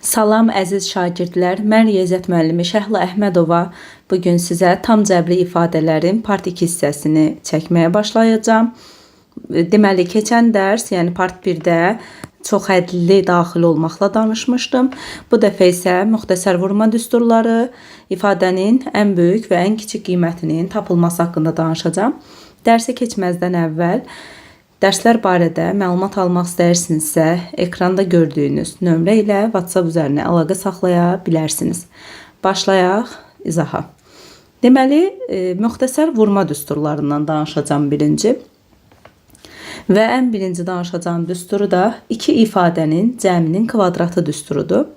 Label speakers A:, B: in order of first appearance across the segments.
A: Salam əziz şagirdlər, mən Riyaziyyat müəllimi Şəhla Əhmədova bugün sizə tam cəbri ifadələrin part 2 hissəsini çəkməyə başlayacağam. Deməli, keçən dərs, yəni part 1-də çox hədli daxil olmaqla danışmışdım. Bu dəfə isə müxtəsər vurma düsturları, ifadənin ən böyük və ən kiçik qiymətinin tapılması haqqında danışacağam. Dərsə keçməzdən əvvəl dərslər barədə məlumat almaq istəyirsinizsə, ekranda gördüyünüz nömrə ilə WhatsApp üzərinə əlaqə saxlaya bilərsiniz. Başlayaq izaha. Deməli, müxtəsər vurma düsturlarından danışacağım birinci. Və ən birinci danışacağım düsturu da iki ifadənin cəminin kvadratı düsturudur.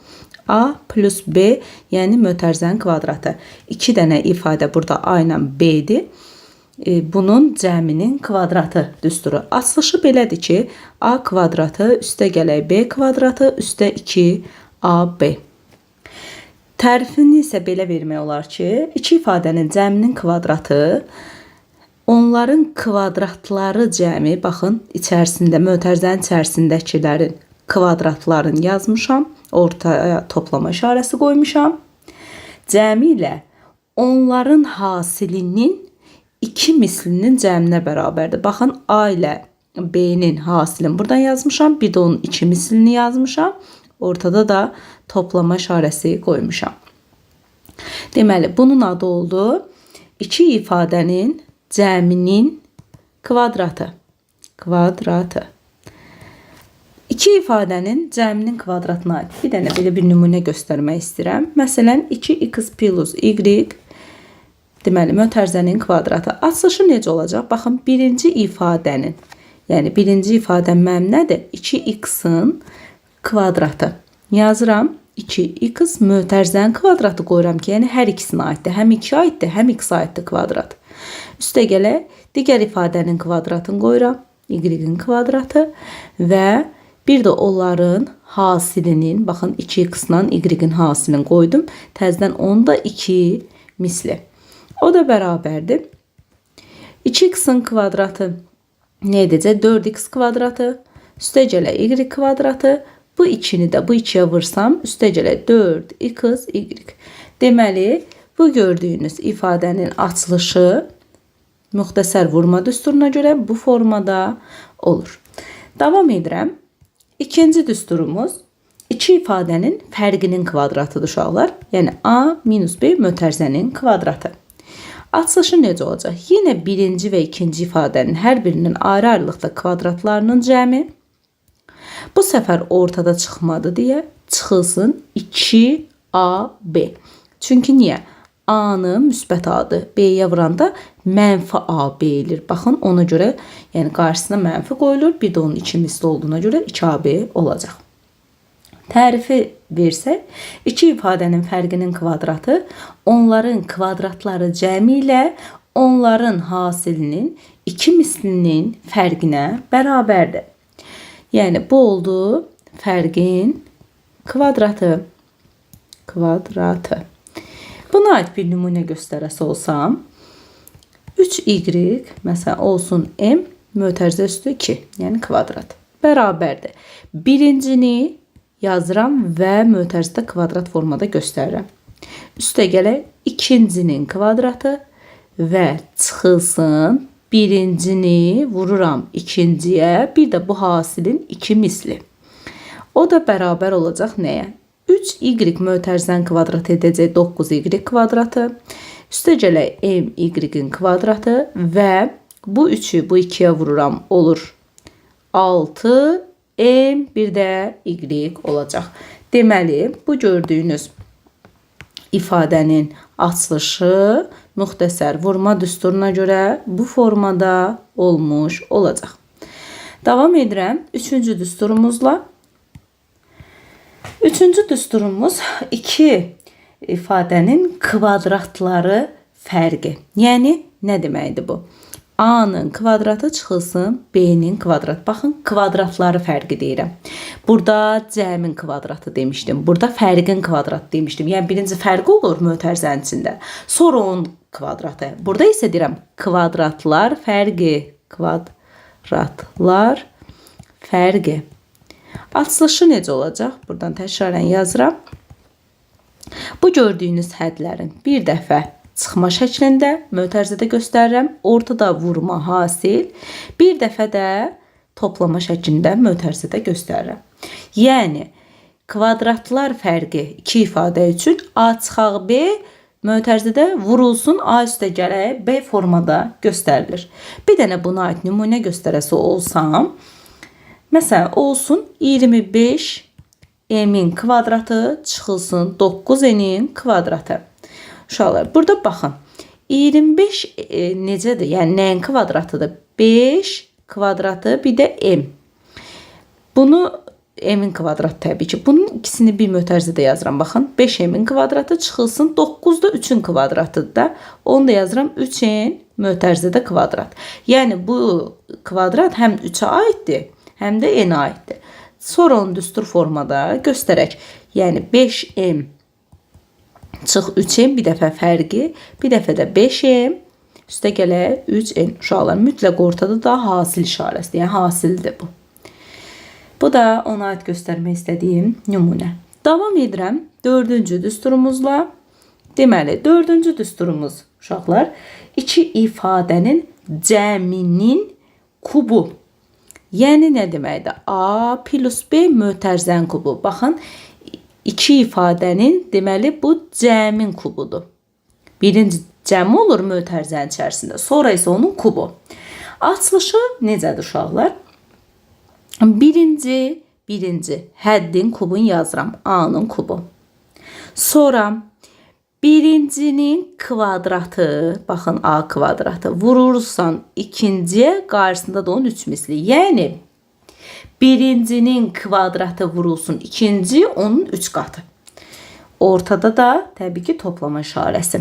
A: A plus B, yəni mötərizənin kvadratı. İki dənə ifadə burada A ilə B-dir. Bunun cəminin kvadratı düsturu. Açılışı belədir ki, A kvadratı üstə gələk B kvadratı üstə 2AB. Tərifini isə belə vermək olar ki, iki ifadənin cəminin kvadratı, onların kvadratları cəmi, baxın, içərisində, mötərizənin içərisindəkilərin kvadratlarını yazmışam, ortaya toplama işarəsi qoymuşam. Cəmi ilə onların hasilinin iki mislinin cəminə bərabərdir. Baxın, A ilə B-nin hasilini buradan yazmışam. Bir də onun iki mislini yazmışam. Ortada da toplama işarəsi qoymuşam. Deməli, bunun adı oldu iki ifadənin cəminin kvadratı. Kvadratı. İki ifadənin cəminin kvadratına aid bir dənə belə bir nümunə göstərmək istəyirəm. Məsələn, 2x plus y, deməli, mötərizənin kvadratı. Açılışı necə olacaq? Baxın, birinci ifadənin, yəni birinci ifadəm mənim nədir? 2x-in kvadratı. Yazıram, 2x mötərizənin kvadratı qoyuram ki, yəni hər ikisinə aiddir. Həm 2 aiddir, həm x aiddir kvadrat. Üstə gələk, digər ifadənin kvadratını qoyuram, y-in kvadratı və bir də onların hasilinin, baxın, 2x-la y-in hasilini qoydum. Təzədən onu da 2 misli. O da bərabərdir. 2x-in kvadratı nə edəcək? 4x kvadratı. Üstə gələk y kvadratı. Bu 2-ni də bu 2-yə vursam, üstə gələk 4xy. Deməli, bu gördüyünüz ifadənin açılışı müxtəsər vurma düsturuna görə bu formada olur. Davam edirəm. İkinci düsturumuz iki ifadənin fərqinin kvadratıdır uşaqlar. Yəni A minus B mötərizənin kvadratı. Açılışı necə olacaq? Yine birinci və ikinci ifadənin hər birinin ayrı-ayrılıqda kvadratlarının cəmi. Bu səfər ortada çıxmadı deyə çıxılsın 2AB. Çünki niyə? A-nın müsbət adı B-yə vuranda mənfi AB elir. Baxın, ona görə yəni qarşısına mənfi qoyulur. Bir də onun iki misli olduğuna görə 2AB olacaq. Tərifi versək, iki ifadənin fərqinin kvadratı onların kvadratları cəmi ilə onların hasilinin iki mislinin fərqinə bərabərdir. Yəni, bu oldu fərqin kvadratı. Kvadratı. Buna aid bir nümunə göstərəsi olsam, 3y, məsələn, olsun m, mötərizə üstü 2, yəni kvadrat. Bərabərdir. Birincini yazıram və mötərizədə kvadrat formada göstərirəm. Üstə gələk ikincinin kvadratı və çıxılsın birincini vururam ikinciyə, bir də bu hasilin iki misli. O da bərabər olacaq nəyə? 3y mötərizənin kvadratı edəcək 9y kvadratı. Üstə gələk my-in kvadratı və bu 3-ü bu 2-yə vururam, olur 6 M, bir də Y olacaq. Deməli, bu gördüyünüz ifadənin açılışı müxtəsər vurma düsturuna görə bu formada olmuş olacaq. Davam edirəm üçüncü düsturumuzla. Üçüncü düsturumuz iki ifadənin kvadratları fərqi. Yəni, nə deməkdir bu? A-nın kvadratı çıxılsın B-nin kvadratı. Baxın, kvadratları fərqi deyirəm. Burada cəmin kvadratı demişdim. Burada fərqin kvadratı demişdim. Yəni, birinci fərqi olur mötərizənin içində. Sonra onun kvadratı. Burada isə deyirəm, kvadratlar fərqi. Kvadratlar fərqi. Açılışı necə olacaq? Buradan təkrarən yazıram. Bu gördüyünüz hədlərin bir dəfə çıxma şəklində mötərizədə göstərirəm. Ortada vurma, hasil. Bir dəfə də toplama şəklində mötərizədə göstərirəm. Yəni, kvadratlar fərqi 2 ifadə üçün A çıxaq B mötərizədə vurulsun A üstə gələk B formada göstərilir. Bir dənə buna aid nümunə göstərəsi olsam, məsələn, olsun 25 m-in kvadratı çıxılsın 9n-in kvadratı. Uşaqlar, burada baxın. 25 necədir? Yəni, nəyin kvadratıdır? 5 kvadratı, bir də m. Bunu m-in kvadratı təbii ki. Bunun ikisini bir mötərizədə yazıram. Baxın, 5m-in kvadratı çıxılsın 9 da 3-ün kvadratıdır da. Onu da yazıram 3n mötərizədə kvadrat. Yəni, bu kvadrat həm 3-ə aiddir, həm də n-ə aiddir. Sonra onu düstur formada göstərək. Yəni 5m çıx 3m, bir dəfə fərqi, bir dəfə də 5m, üstə gələ 3n. Uşaqlar, mütləq ortada da hasil işarəsidir. Yəni hasildir bu. Bu da ona aid göstərmək istədiyim nümunə. Davam edirəm 4-cü düsturumuzla. Deməli, 4-cü düsturumuz uşaqlar, iki ifadənin cəminin kubu. Yəni nə deməkdir? A plus B mötərizənin kubu. Baxın, iki ifadənin deməli bu cəmin kubudur. Birinci cəm olur mötərizənin içərisində, sonra isə onun kubu. Açılışı necədir uşaqlar? Birinci həddin kubunu yazıram. A-nın kubu. Sonra birincinin kvadratı, baxın A kvadratı, vurursan ikinciyə, qarşısında da onun 3 misli. Yəni, birincinin kvadratı vurulsun ikinci, onun 3 qatı. Ortada da təbii ki toplama işarəsi.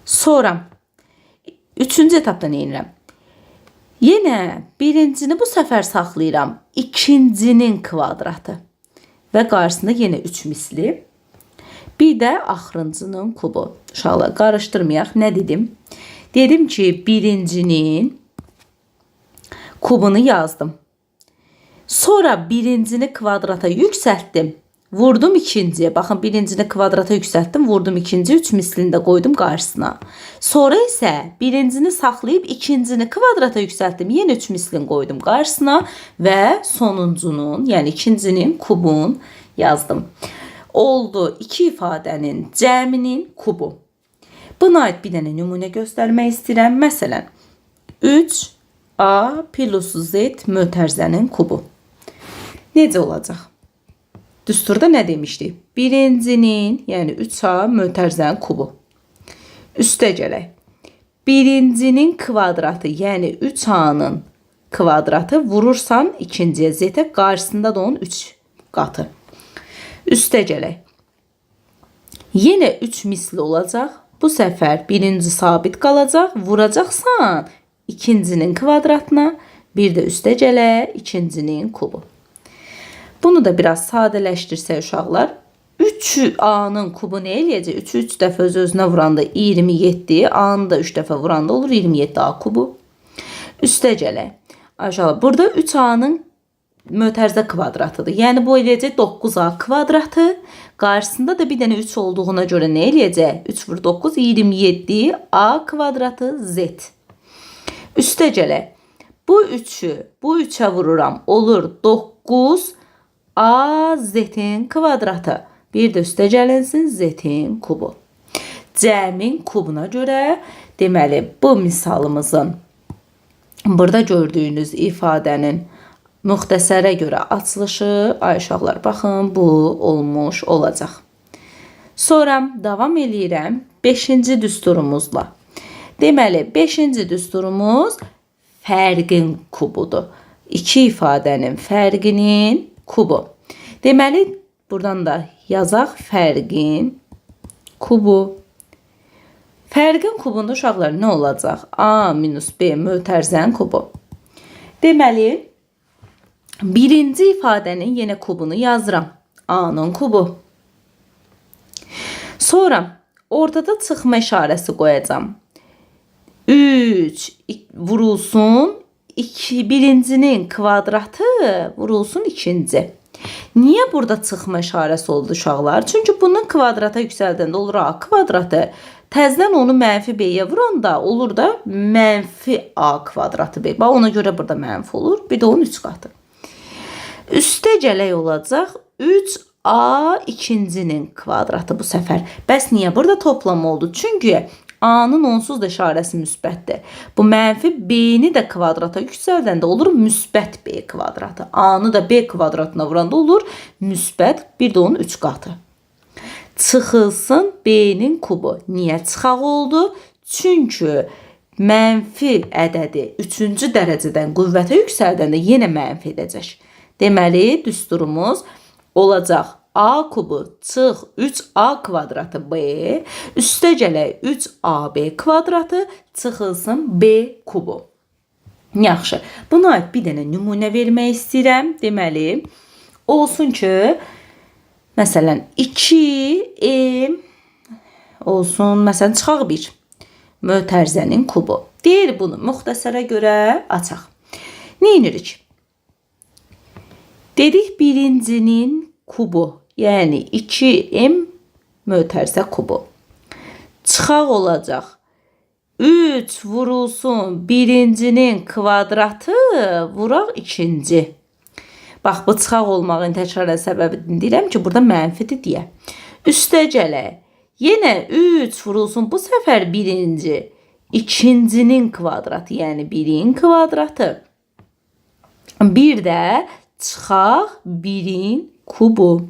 A: Sonra, üçüncü etapda nə edirəm? Yenə birincini bu səfər saxlayıram. İkincinin kvadratı. Və qarşısında yenə 3 misli. Bir də axırıncının kubu. Uşaqlar, qarışdırmayaq. Nə dedim? Dedim ki, birincinin kubunu yazdım. Sonra birincini kvadrata yüksəltdim. Vurdum ikinciyə. Baxın, birincini kvadrata yüksəltdim. Vurdum ikinci, 3 mislini də qoydum qarşısına. Sonra isə birincini saxlayıb ikincini kvadrata yüksəltdim. Yenə 3 mislini qoydum qarşısına və sonuncunun, yəni ikincinin kubunu yazdım. Oldu iki ifadənin cəminin kubu. Buna aid bir dənə nümunə göstərmək istəyirəm. Məsələn, 3a plus z mötərizənin kubu. Necə olacaq? Düsturda nə demişdik? Birincinin, yəni 3a mötərizənin kubu. Üstə gələk. Birincinin kvadratı, yəni 3a-nın kvadratı vurursan ikinciyə z-ə, qarşısında da onun 3 qatı. Üstə gələk. Yenə 3 misli olacaq. Bu səfər birinci sabit qalacaq. Vuracaqsan ikincinin kvadratına. Bir də üstə gələk ikincinin kubu. Bunu da biraz sadələşdirsək uşaqlar. 3a-nın kubu nə eləyəcək? 3'ü 3 dəfə öz-özünə vuranda 27. A-nı da 3 dəfə vuranda olur 27a kubu. Üstə gələk. Aşağı. Burada 3a-nın mötərizə kvadratıdır. Yəni bu eləyəcək 9a kvadratı. Qarşısında da bir dənə 3 olduğuna görə nə eləyəcək? 3 vur 9 27 a kvadratı z. Üstə gələk. Bu 3'ü bu 3'ə vururam. Olur 9 a z-in kvadratı. Bir də üstə gəlinsin z-in kubu. Cəmin kubuna görə deməli bu misalımızın burada gördüyünüz ifadənin müxtəsərə görə açılışı, ay uşaqlar, baxın, bu olmuş olacaq. Sonra davam eləyirəm 5-ci düsturumuzla. Deməli, 5-ci düsturumuz fərqin kubudur. İki ifadənin fərqinin kubu. Deməli, buradan da yazaq fərqin kubu. Fərqin kubunda uşaqlar nə olacaq? A minus B mötərizənin kubu. Deməli, birinci ifadənin yenə kubunu yazıram. A-nın kubu. Sonra ortada çıxma işarəsi qoyacağım. 3 vurulsun birincinin kvadratı vurulsun ikinci. Niyə burada çıxma işarəsi oldu uşaqlar? Çünki bunun kvadrata yüksəldəndə olur a kvadratı. Təzdən onu mənfi b-yə vuranda olur da mənfi a kvadratı b. Ona görə burada mənfi olur. Bir də onun 3 qatı. Üstə gələk olacaq 3a ikincinin kvadratı bu səfər. Bəs niyə burada toplam oldu? Çünki a-nın onsuz da işarəsi müsbətdir. Bu mənfi b-ni də kvadrata yüksəldəndə olur müsbət b kvadratı. A-nı da b kvadratına vuranda olur müsbət bir də onun 3 qatı. Çıxılsın b-nin kubu. Niyə çıxaq oldu? Çünki mənfi ədədi 3-cü dərəcədən qüvvətə yüksəldəndə yenə mənfi edəcək. Deməli, düsturumuz olacaq a kubu çıx 3a kvadratı b, üstə gələk 3ab kvadratı çıxılsın b kubu. Yaxşı, buna aid bir dənə nümunə vermək istəyirəm. Deməli, olsun ki, məsələn, 2m olsun, məsələn, çıxaq 1 mötərizənin kubu. Deyir bunu müxtəsərə görə açaq. Nə edirik? Dedik birincinin kubu, yəni 2m mötərizə kubu. Çıxaq olacaq 3 vurulsun birincinin kvadratı vuraq ikinci. Bax, bu çıxaq olmağın təkrar səbəbini deyirəm ki, burada mənfidir deyə. Üstə gələk. Yenə 3 vurulsun bu səfər birinci, ikincinin kvadratı, yəni 1-in kvadratı. Bir də çıxaq 1-in kubu.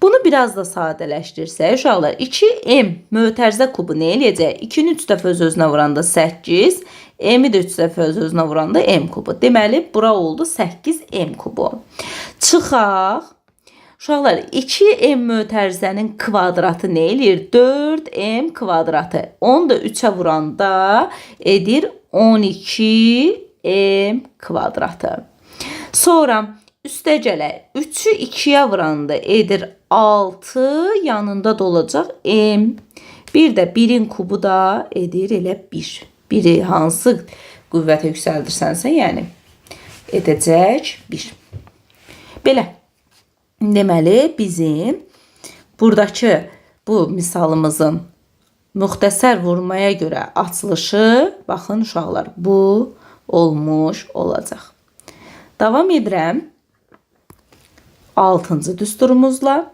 A: Bunu biraz da sadələşdirsək, uşaqlar 2m mötərizə kubu nə eləyəcək? 2-ni 3 dəfə öz-özünə vuranda 8, m-i də 3 dəfə öz-özünə vuranda m kubu. Deməli, bura oldu 8m kubu. Çıxaq. Uşaqlar, 2m mötərizənin kvadratı nə eləyir? 4m kvadratı. Onu da 3-ə vuranda edir 12m kvadratı. Sonra üstə gələk. 3-ü 2-yə vuranda edir 6, yanında da olacaq m. Bir də 1-in kubu da edir elə 1. 1-i hansı qüvvətə yüksəldirsənsə, yəni edəcək 1. Belə. Deməli, bizim buradakı bu misalımızın müxtəsər vurmaya görə açılışı, baxın uşaqlar, bu olmuş olacaq. Davam edirəm 6-cı düsturumuzla.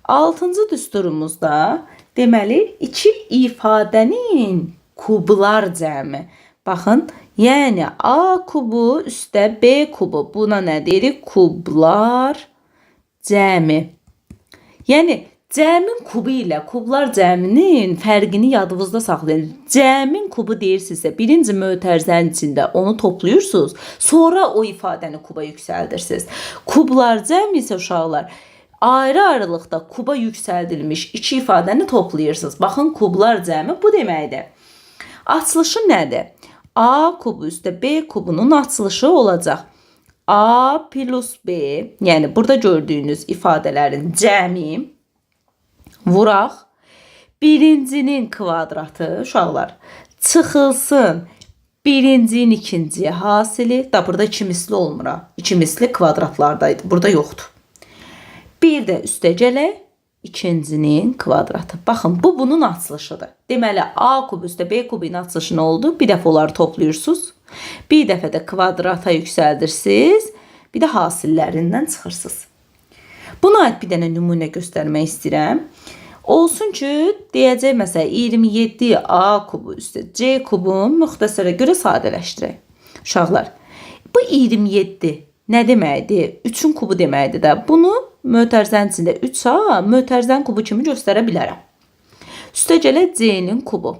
A: 6-cı düsturumuzda deməli, iki ifadənin kublar cəmi. Baxın, yəni A kubu üstə B kubu. Buna nə deyirik? Kublar cəmi. Yəni, cəmin kubu ilə kublar cəminin fərqini yadınızda saxlayın. Cəmin kubu deyirsinizsə, birinci mötərizənin içində onu toplayırsınız, sonra o ifadəni kuba yüksəldirsiniz. Kublar cəmi isə uşaqlar, ayrı-ayrılıqda kuba yüksəldilmiş iki ifadəni toplayırsınız. Baxın, kublar cəmi bu deməkdir. Açılışı nədir? A kubu üstə B kubunun açılışı olacaq. A plus B, yəni burada gördüyünüz ifadələrin cəmi vuraq. Birincinin kvadratı, uşaqlar, çıxılsın birincinin ikinciyə hasili. Da burada iki misli olmur. İki misli kvadratlardaydı. Burada yoxdur. Bir də üstə gələk. İkincinin kvadratı. Baxın, bu bunun açılışıdır. Deməli, A kubu üstə B kubunun açılışı nə oldu? Bir dəfə onları toplayırsınız. Bir dəfə də kvadrata yüksəldirsiniz. Bir də hasillərindən çıxırsınız. Buna aid bir dənə nümunə göstərmək istəyirəm. Olsun ki, deyəcək məsələ 27 A kubu üstə C kubun müxtəsərə görə sadələşdirək. Uşaqlar, bu 27 nə deməkdir? 3-ün kubu deməkdir də. Bunu mötərizənin içində 3A mötərizənin kubu kimi göstərə bilərəm. Üstə gələk C-nin kubu.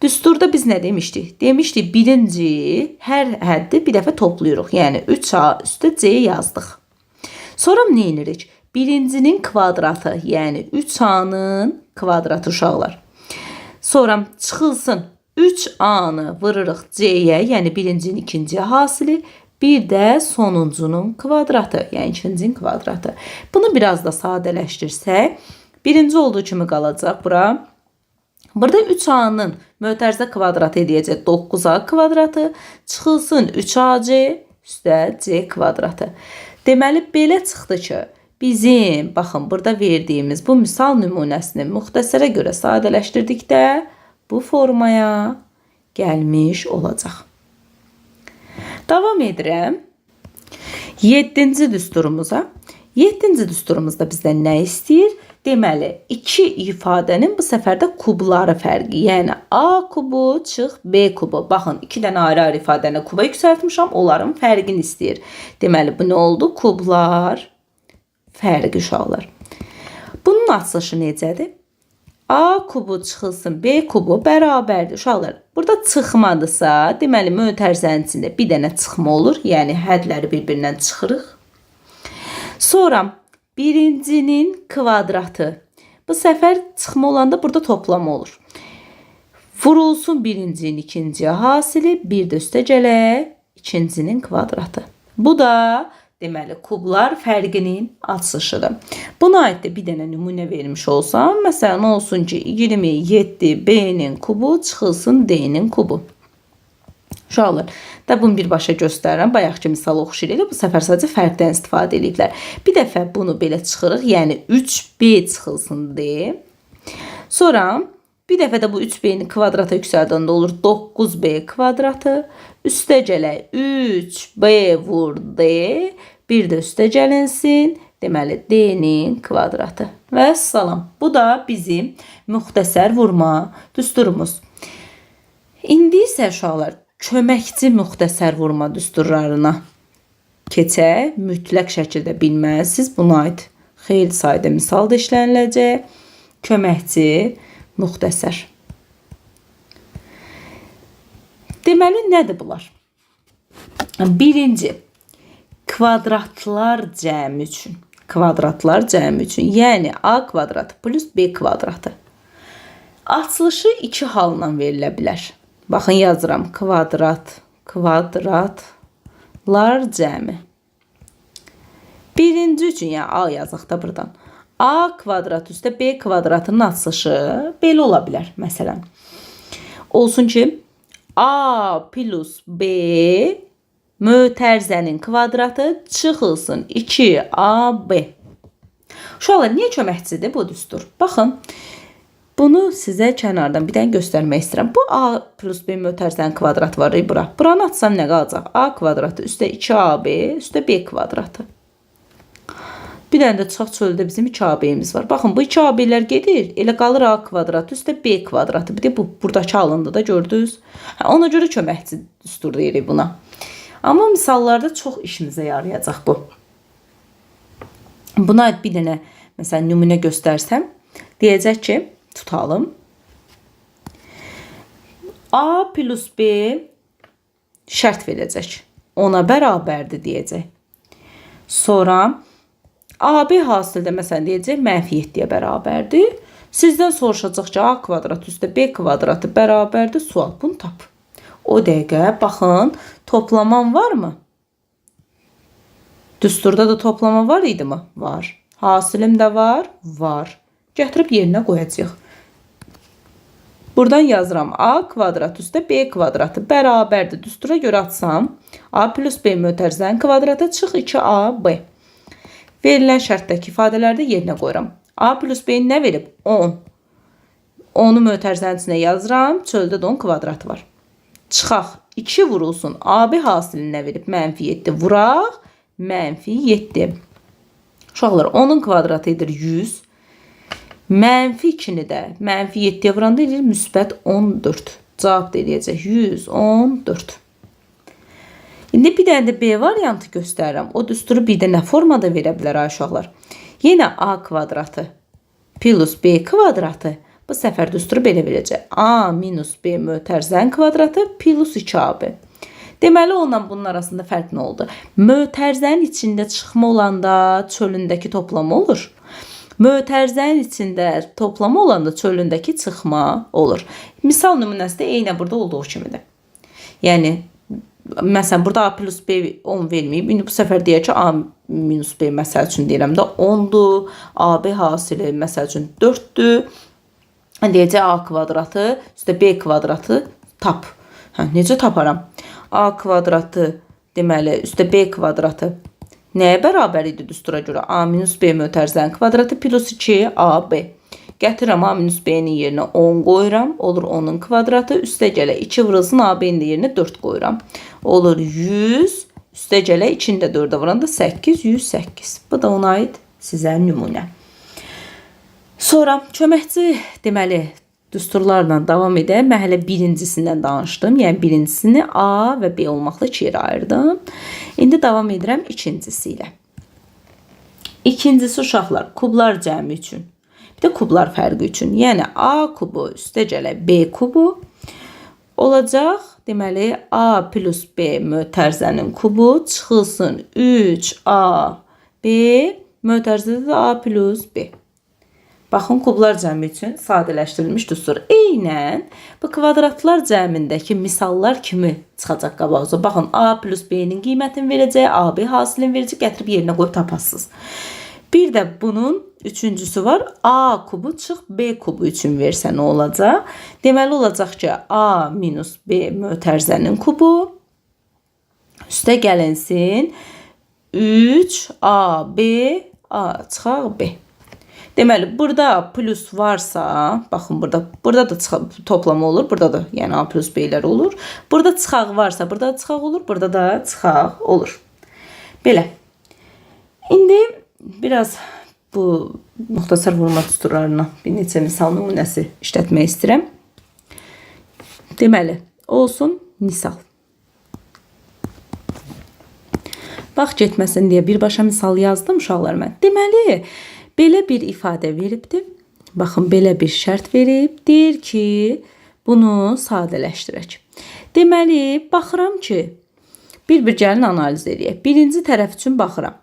A: Düsturda biz nə demişdik? Demişdik, birinci hər həddi bir dəfə toplayırıq. Yəni 3A üstə C yazdıq. Sonra nə edirik? Birincinin kvadratı, yəni 3A-nın kvadratı uşaqlar. Sonra çıxılsın 3A-nı vırırıq C-yə, yəni birincinin ikinciyə hasili. Bir də sonuncunun kvadratı, yəni ikincinin kvadratı. Bunu biraz da sadələşdirsək, birinci olduğu kimi qalacaq bura. Burada 3A-nın mötərizə kvadratı edəcək 9A kvadratı, çıxılsın 3AC üstə C kvadratı. Deməli, belə çıxdı ki, bizim, baxın, burada verdiyimiz bu misal nümunəsini müxtəsərə görə sadələşdirdikdə bu formaya gəlmiş olacaq. Davam edirəm 7-ci düsturumuza. 7-ci düsturumuzda bizdən nə istəyir? Deməli, iki ifadənin bu səfərdə kubları fərqi. Yəni, A kubu çıx B kubu. Baxın, iki dənə ayrı-ayrı ifadəni kuba yüksəltmişəm, onların fərqini istəyir. Deməli, bu nə oldu? Kublar fərqi uşaqlar. Bunun açılışı necədir? A kubu çıxılsın B kubu bərabərdir. Uşaqlar, burada çıxmadırsa, deməli, mötərizənin içində bir dənə çıxma olur. Yəni, hədləri bir-birindən çıxırıq. Sonra birincinin kvadratı. Bu səfər çıxma olanda burada toplama olur. Vurulsun birincinin ikinciyə hasili, bir də üstə gələk ikincinin kvadratı. Bu da deməli kublar fərqinin açılışıdır. Buna aid də bir dənə nümunə vermiş olsam, məsələn olsun ki 27 B-nin kubu çıxılsın D-nin kubu. Uşaqlar, da bunu birbaşa göstərirəm. Bayaqki misal oxşayır elə. Bu səfər sadəcə fərqdən istifadə ediblər. Bir dəfə bunu belə çıxırıq. Yəni 3B çıxılsın D. Sonra bir dəfə də bu 3B-ni kvadrata yüksəldəndə olur 9B kvadratı. Üstə gələk 3B vur D. Bir də üstə gəlinsin. Deməli D-nin kvadratı. Və salam. Bu da bizim müxtəsər vurma düsturumuz. İndi isə uşaqlar, köməkçi müxtəsər vurma düsturlarına keçək. Mütləq şəkildə bilməlisiniz. Buna aid xeyli sayda misal da işləniləcək. Köməkçi müxtəsər. Deməli, nədir bunlar? Birinci, kvadratlar cəmi üçün. Kvadratlar cəmi üçün. Yəni, A kvadratı plus B kvadratı. Açılışı iki halla verilə bilər. Baxın, yazıram. Kvadrat, kvadratlar cəmi. Birinci üçün, yəni A yazıq da buradan. A kvadrat üstə B kvadratının açılışı belə ola bilər. Məsələn, olsun ki, A plus B mötərizənin kvadratı çıxılsın 2AB. Uşaqlar, niyə köməkçidir bu düstur? Baxın, bunu sizə kənardan bir dənə göstərmək istəyirəm. Bu A plus B mötərizənin kvadratı var bura. Buranı atsam nə qalacaq? A kvadratı üstə 2AB üstə B kvadratı. Bir dənə də çıxaq çöldə bizim 2AB-miz var. Baxın, bu 2AB-lər gedir. Elə qalır A kvadratı üstə B kvadratı. Bir də bu buradakı alındı da gördünüz. Ona görə köməkçi düstur deyirik buna. Amma misallarda çox işimizə yarayacaq bu. Buna bir dənə məsələn nümunə göstərsəm, deyəcək ki, tutalım. A plus B şərt verəcək. Ona bərabərdir deyəcək. Sonra AB hasildə məsələn deyəcək -7-yə bərabərdir. Sizdən soruşacaq ki, A kvadratı üstə B kvadratı bərabərdir. Sual, bunu tap. O dəqiqə baxın, toplaman varmı? Düsturda da toplama var idi mi? Var. Hasilim də var? Var. Gətirib yerinə qoyacaq. Buradan yazıram. A kvadrat üstə B kvadratı bərabərdir. Düstura görə atsam, A plus B mötərizənin kvadratı çıx 2AB. Verilən şərtdəki ifadələrdə yerinə qoyuram. A plus B nə verib? 10. 10-u mötərizənin içinə yazıram. Çöldə də 10 kvadratı var. Çıxaq. 2 vurulsun. AB hasilini nə verib? -7. Vuraq. -7. Uşaqlar, 10-un kvadratı edir 100. -2-ni də -7-yə vuranda edir müsbət 14. Cavab da eləyəcək 114. İndi bir dənə də B variantı göstərirəm. O düsturu bir də nə formada verə bilər uşaqlar? Yenə A kvadratı plus B kvadratı. Bu səfər düsturu belə verəcək. A minus B mötərizənin kvadratı plus 2AB. Deməli, onunla bunun arasında fərq nə oldu? Mötərizənin içində çıxma olanda çölündəki toplama olur. Mötərizənin içində toplama olanda çölündəki çıxma olur. Misal nümunəsi də eynən burada olduğu kimidir. Yəni, məsələn, burada A plus B 10 verməyib. İndi bu səfər deyək ki, A minus B məsəl üçün deyirəm də 10'dur. AB hasili məsəl üçün 4'dür. Deyəcək A kvadratı üstə B kvadratı tap. Necə taparam? A kvadratı deməli üstə B kvadratı nəyə bərabər idi düstura görə? A minus B mötərizənin kvadratı plus 2 AB. Gətirəm A minus B-nin yerinə 10 qoyuram. Olur 10'un kvadratı. Üstə gələ 2 vurulsun AB-nin yerinə 4 qoyuram. Olur 100. Üstə gələ 2'ni də 4'ə vuranda 8, 108. Bu da ona aid sizə nümunə. Sonra köməkçi deməli düsturlarla davam edək. Mən hələ birincisindən danışdım. Yəni birincisini A və B olmaqla 2 yerə ayırdım. İndi davam edirəm ikincisi ilə. İkincisi uşaqlar kublar cəmi üçün. Bir də kublar fərqi üçün. Yəni A kubu üstə gələ B kubu olacaq. Deməli A plus B mötərizənin kubu çıxılsın 3A B mötərizədə də A plus B. Baxın, kublar cəmi üçün sadələşdirilmiş düstur. Eynən bu kvadratlar cəmindəki misallar kimi çıxacaq qabağınıza. Baxın, A plus B-nin qiymətini verəcək, AB hasilini verəcək, gətirib yerinə qoyub tapasınız. Bir də bunun üçüncüsü var. A kubu çıx B kubu üçün versə nə olacaq? Deməli olacaq ki, A minus B mötərizənin kubu üstə gəlinsin 3AB A çıxaq B. Deməli burada plus varsa, baxın burada da toplama olur, burada da yəni A plus B'lər olur. Burada çıxaq varsa, burada da çıxaq olur, burada da çıxaq olur. Belə. İndi biraz bu muxtasar vurma düsturlarına bir neçə misal nümunəsi işlətmək istəyirəm. Deməli, olsun misal. Bax getməsin deyə birbaşa misal yazdım uşaqlar mən. Deməli, belə bir ifadə veribdir. Baxın, belə bir şərt verib. Deyir ki, bunu sadələşdirək. Deməli, baxıram ki, bir gəlin analiz edək. Birinci tərəf üçün baxıram.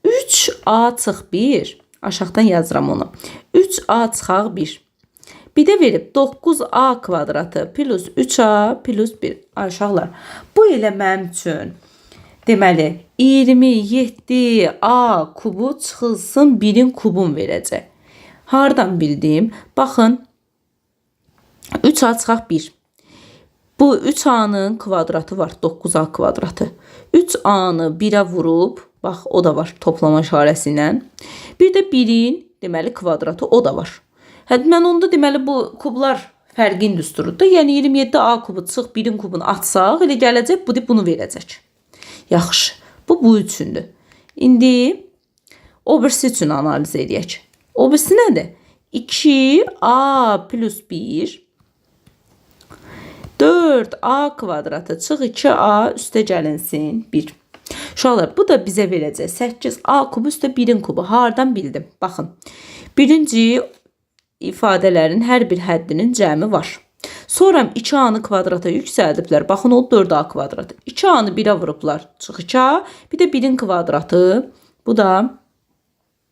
A: 3A çıx 1. Aşağıdan yazıram onu. 3A çıxaq 1. Bir də verib 9A kvadratı plus 3A plus 1. Aşağılar. Bu elə mənim üçün deməli 27A kubu çıxılsın 1'in kubun verəcək. Hardan bildim? Baxın 3A çıxaq 1. Bu 3A'nın kvadratı var. 9A kvadratı. 3A'nı 1'ə vurub, bax o da var toplama işarəsi ilə. Bir də 1'in deməli kvadratı o da var. Mən onda deməli bu kublar fərqin düsturudur. Yəni 27A kubu çıx 1'in kubunu atsaq, elə gələcək bunu verəcək. Yaxşı. Bu üçündür. İndi o birisi üçün analiz edək. O birisi nədir? 2A plus 1 4A kvadratı çıx 2A üstə gəlinsin 1. Uşaqlar, bu da bizə verəcək 8A kubu üstə 1'in kubu. Hardan bildim? Baxın. Birinci ifadələrin hər bir həddinin cəmi var. Sonra 2A'nı kvadrata yüksəldiblər. Baxın, o 4A kvadratı. 2A'nı 1'ə vurublar. Çıx 2A. Bir də 1'in kvadratı. Bu da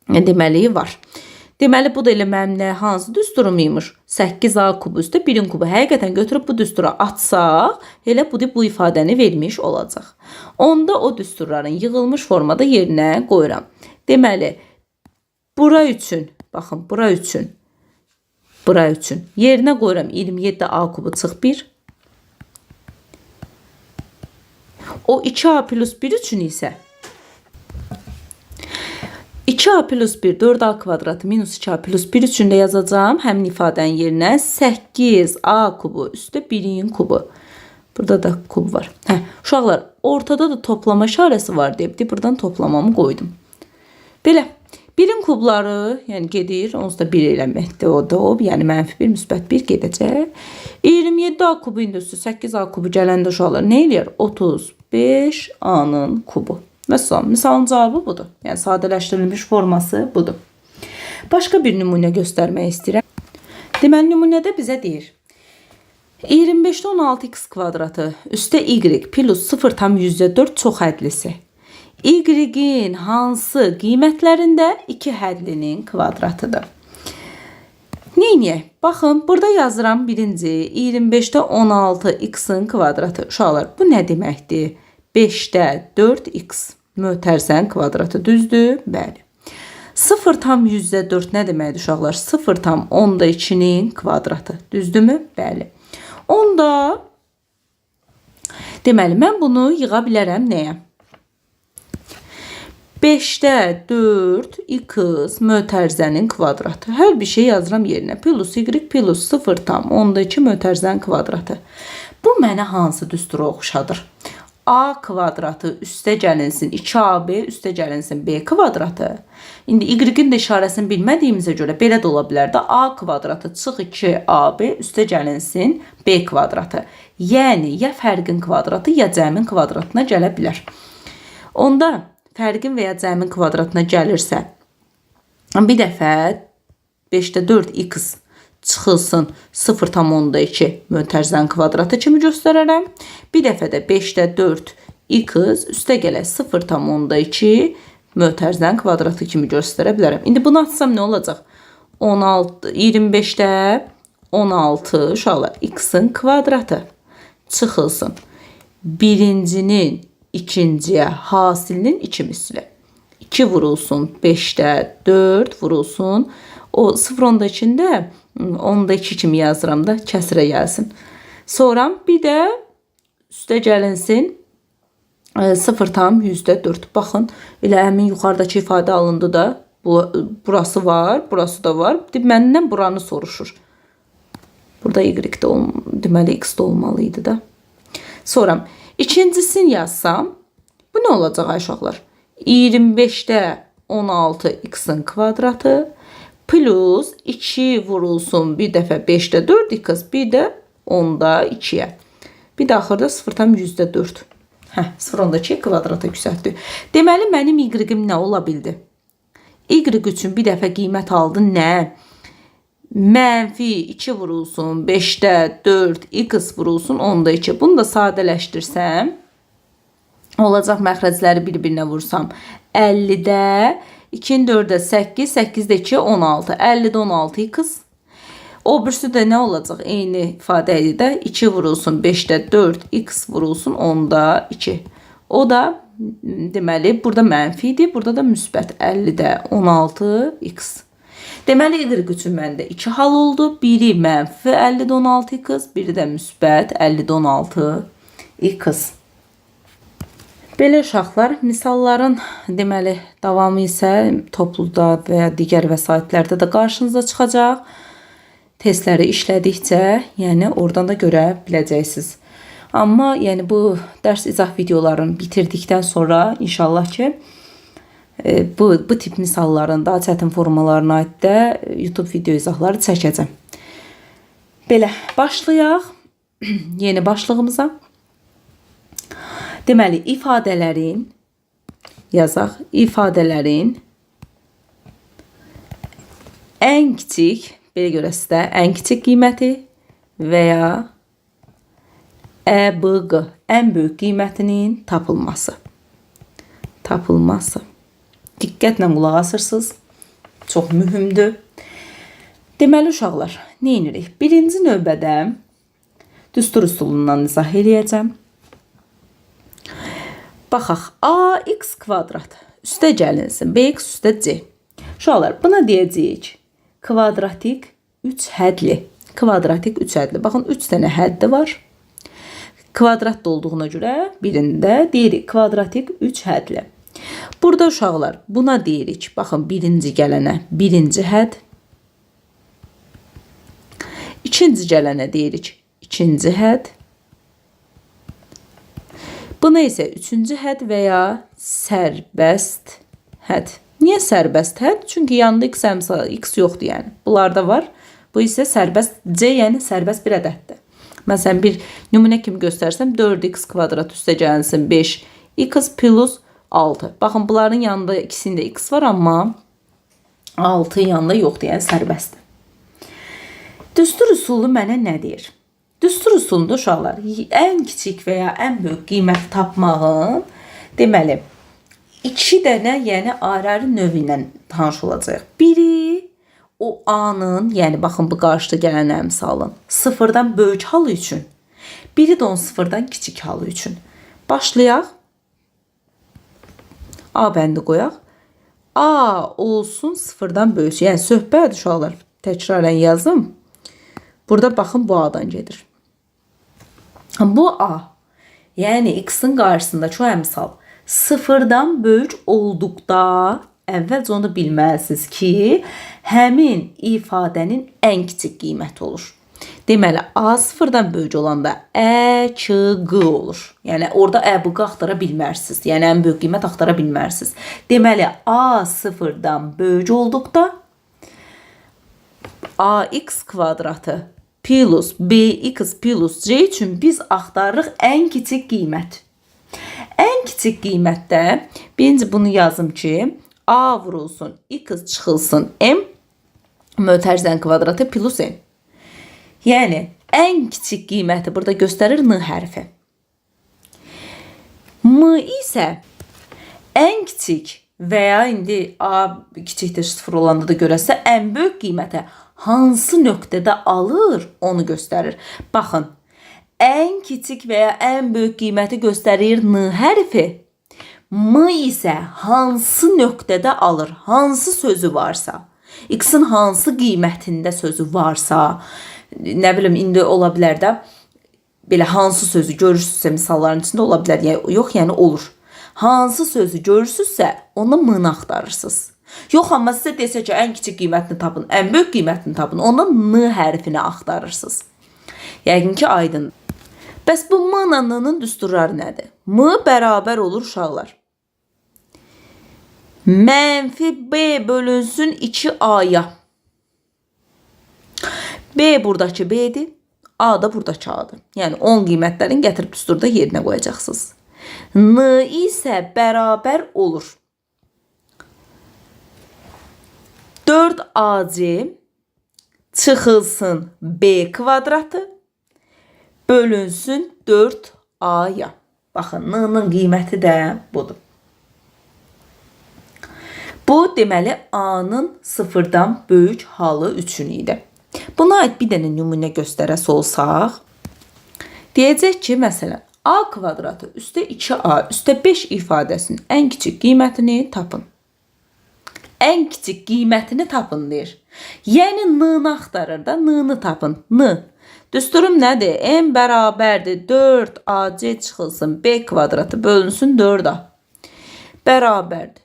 A: deməli var. Deməli, bu da elə mənim nə hansı düsturum imiş? 8A kubu üstə 1'in kubu. Həqiqətən götürüb bu düstura atsaq, elə bu ifadəni vermiş olacaq. Onda o düsturların yığılmış formada yerinə qoyuram. Deməli, bura üçün, baxın, bura üçün yerinə qoyuram 27A kubu çıx 1. O 2A plus 1 üçün isə 2A plus 1 4A kvadratı minus 2A plus 1 üçün də yazacağım. Həmin ifadənin yerinə 8A kubu üstə 1'in kubu. Burada da kub var. Uşaqlar, ortada da toplama işarəsi var deyib, buradan toplamamı qoydum. Belə. 1'in kubları, yəni gedir, onsuz da 1 eləməkdir o da o. Yəni mənfi 1, müsbət 1 gedəcək. 27A kubu indi üstü 8A kubu gələndə uşaqlar nə eləyər? 35A'nın kubu. Və son, misalın cavabı budur. Yəni sadələşdirilmiş forması budur. Başqa bir nümunə göstərmək istəyirəm. Deməli, nümunədə bizə deyir. 25'də 16x kvadratı üstə y plus 0,4 çox hədlisi. Y-in hansı qiymətlərində 2 hədlinin kvadratıdır. Neyniyək? Baxın, burada yazıram birinci 25'də 16x'in kvadratı. Uşaqlar, bu nə deməkdir? 5'də 4x mötərizənin kvadratı düzdür? Bəli. 0,4 nə deməkdir uşaqlar? 0,2-nin kvadratı. Düzdürmü? Bəli. Onda deməli mən bunu yığa bilərəm nəyə? 5'də 4 x mötərizənin kvadratı. Hər bir şey yazıram yerinə. Plus y plus 0,2 mötərizənin kvadratı. Bu mənə hansı düstura oxşadır? A kvadratı üstə gəlinsin 2ab üstə gəlinsin b kvadratı. İndi y-in də işarəsini bilmədiyimizə görə belə də ola bilər də a kvadratı çıx 2ab üstə gəlinsin b kvadratı. Yəni ya fərqin kvadratı ya cəmin kvadratına gələ bilər. Onda fərqin və ya cəmin kvadratına gəlirsə, bir dəfə 5'də 4x çıxılsın 0,2 mötərizənin kvadratı kimi göstərərəm. Bir dəfə də 5'də 4x üstə gələk 0,2 mötərizənin kvadratı kimi göstərə bilərəm. İndi bunu açsam nə olacaq? 25'də 16 uşaqlar x-in kvadratı çıxılsın. Birincinin ikinciyə hasilinin 2 misli. 2 vurulsun 5'də 4 vurulsun. O 0,2'də 10'da 2 kimi yazıram da kəsrə gəlsin. Sonra bir də üstə gəlinsin 0,4. Baxın, elə həmin yuxarıdakı ifadə alındı da. Burası var, burası da var. Məndən buranı soruşur. Burada y də deməli x də olmalıydı da. Sonra ikincisini yazsam, bu nə olacaq ay uşaqlar? 25'də 16 x-in kvadratı plus 2 vurulsun bir dəfə 5'də 4x bir də 10'da 2'yə. Bir də axırda 0,4. 0,2 kvadrata yüksəltdi. Deməli mənim y-im nə ola bildi? Y üçün bir dəfə qiymət aldı nə? Mənfi 2 vurulsun 5'də 4 x vurulsun 10'da 2. Bunu da sadələşdirsəm olacaq, məxrəcləri bir-birinə vursam 50'də 2'nin 4'də 8, 8'də 2, 16. 50'də 16 x. O birisi də nə olacaq? Eyni ifadə idi də 2 vurulsun 5'də 4, x vurulsun 10'da 2. O da deməli burada mənfi idi, burada da müsbət 50'də 16 x. Deməli y üçün məndə 2 hal oldu. Biri mənfi 50'də 16 x, biri də müsbət 50'də 16 x. Belə uşaqlar, misalların deməli davamı isə topluda və ya digər vəsaitlərdə də qarşınıza çıxacaq. Testləri işlədikcə, yəni oradan da görə biləcəksiniz. Amma yəni bu dərs izah videolarını bitirdikdən sonra inşallah ki bu tip misalların daha çətin formalarına aid də YouTube video izahları çəkəcəm. Belə başlayaq yeni başlığımıza. Deməli, ifadələrin, yazaq, ifadələrin ən kiçik, belə görə sizdə, ən kiçik qiyməti və ya EBQ, ən böyük qiymətinin tapılması. Tapılması. Diqqətlə qulaq asırsınız. Çox mühümdür. Deməli, uşaqlar, nə edirik? Birinci növbədə düstur üsulundan izah eləyəcəm. Baxaq, ax kvadrat üstə gəlinsin, bx üstə c. Uşaqlar, buna deyəcəyik kvadratik 3 hədli. Kvadratik 3 hədli. Baxın, 3 dənə həddi var. Kvadrat olduğuna görə birində deyirik kvadratik 3 hədli. Burada uşaqlar, buna deyirik, baxın, birinci gələnə birinci hədd. İkinci gələnə deyirik ikinci hədd. Buna isə üçüncü hədd və ya sərbəst hədd. Niyə sərbəst hədd? Çünki yanında x yoxdur, yəni. Bunlarda var. Bu isə sərbəst c, yəni sərbəst bir ədəddir. Məsələn, bir nümunə kimi göstərsəm 4x kvadrat üstə gəlinsin 5, x plus 6. Baxın, bunların yanında ikisində x var, amma 6 yanında yoxdur, yəni sərbəstdir. Düstur üsulu mənə nə deyir? Düstur üsulunda uşaqlar, ən kiçik və ya ən böyük qiymət tapmağın, deməli, 2 dənə, yəni ayrı-ayrı növü ilə tanış olacaq. Biri, o A-nın, yəni baxın bu qarşıda gələn əmsalın, sıfırdan böyük halı üçün. Biri də onun sıfırdan kiçik halı üçün. Başlayaq. A bəndi qoyaq. A olsun sıfırdan böyük. Yəni söhbət uşaqlar, təkrarən yazım. Burada baxın bu A-dan gedir. Bu A, yəni x-in qarşısında çox əmsal sıfırdan böyük olduqda əvvəlcə onu bilməlisiniz ki, həmin ifadənin ən kiçik qiyməti olur. Deməli, A sıfırdan böyük olanda Ə, Ç, Q olur. Yəni, orada Ə, B, Q axtara bilmərsiniz. Yəni, ən böyük qiymət axtara bilmərsiniz. Deməli, A sıfırdan böyük olduqda AX kvadratı plus BX plus C üçün biz axtarırıq ən kiçik qiymət. Ən kiçik qiymətdə birinci bunu yazım ki, A vurulsun, X çıxılsın, M mötərizənin kvadratı plus N. Yəni, ən kiçik qiyməti burada göstərir N hərfi. M isə ən kiçik və ya indi A kiçikdir 0 olanda da görəsə ən böyük qiymətə hansı nöqtədə alır onu göstərir. Baxın, ən kiçik və ya ən böyük qiyməti göstərir N hərfi. M isə hansı nöqtədə alır, hansı sözü varsa, X-in hansı qiymətində sözü varsa, nə bilim, indi ola bilər də, belə hansı sözü görürsünüzsə misalların içində ola bilər, yox, yəni olur. Hansı sözü görürsünüzsə, onda M-ni axtarırsınız. Yox, amma sizə desə ki, ən kiçik qiymətini tapın, ən böyük qiymətini tapın, onda N hərfini axtarırsınız. Yəqin ki, aydın. Bəs bu M-la N-nin düsturları nədir? M bərabər olur uşaqlar. Mənfi B bölünsün 2A-ya. B buradakı B'dir, A da buradakı A'dır. Yəni 10 qiymətlərini gətirib düsturda yerinə qoyacaqsınız. N isə bərabər olur 4AC çıxılsın B kvadratı bölünsün 4A-ya. Baxın, N-nin qiyməti də budur. Bu, deməli, A-nın sıfırdan böyük halı üçün idi. Buna aid bir dənə nümunə göstərəsi olsaq, deyəcək ki, məsələn, A kvadratı üstə 2A üstə 5 ifadəsinin ən kiçik qiymətini tapın. Ən kiçik qiymətini tapın, deyir. Yəni, N-ni axtarır da, N-ni tapın. N. Düsturum nədir? M bərabərdir 4AC çıxılsın B kvadratı bölünsün 4A. Bərabərdir